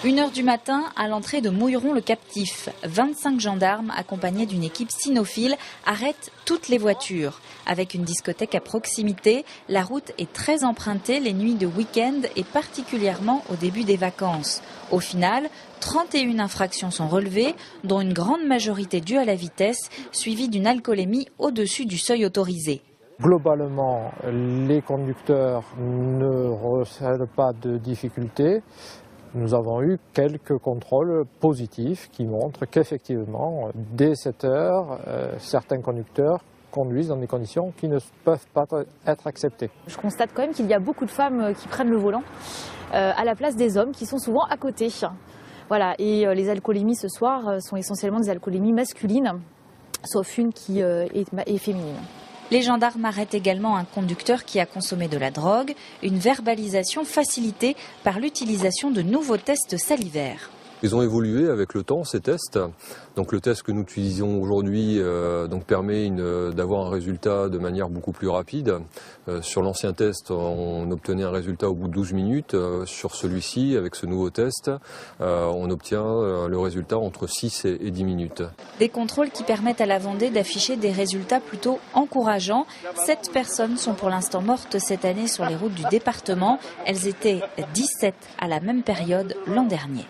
1h du matin, à l'entrée de Mouilleron-le-Captif, 25 gendarmes accompagnés d'une équipe cynophile arrêtent toutes les voitures. Avec une discothèque à proximité, la route est très empruntée les nuits de week-end et particulièrement au début des vacances. Au final, 31 infractions sont relevées, dont une grande majorité due à la vitesse, suivie d'une alcoolémie au-dessus du seuil autorisé. Globalement, les conducteurs ne recèlent pas de difficultés. Nous avons eu quelques contrôles positifs qui montrent qu'effectivement, dès 7 heures, certains conducteurs conduisent dans des conditions qui ne peuvent pas être acceptées. Je constate quand même qu'il y a beaucoup de femmes qui prennent le volant à la place des hommes qui sont souvent à côté. Voilà. Et les alcoolémies ce soir sont essentiellement des alcoolémies masculines, sauf une qui est féminine. Les gendarmes arrêtent également un conducteur qui a consommé de la drogue, une verbalisation facilitée par l'utilisation de nouveaux tests salivaires. Ils ont évolué avec le temps, ces tests. Donc le test que nous utilisons aujourd'hui permet d'avoir un résultat de manière beaucoup plus rapide. Sur l'ancien test, on obtenait un résultat au bout de 12 minutes. Sur celui-ci, avec ce nouveau test, on obtient le résultat entre 6 et 10 minutes. Des contrôles qui permettent à la Vendée d'afficher des résultats plutôt encourageants. 7 personnes sont pour l'instant mortes cette année sur les routes du département. Elles étaient 17 à la même période l'an dernier.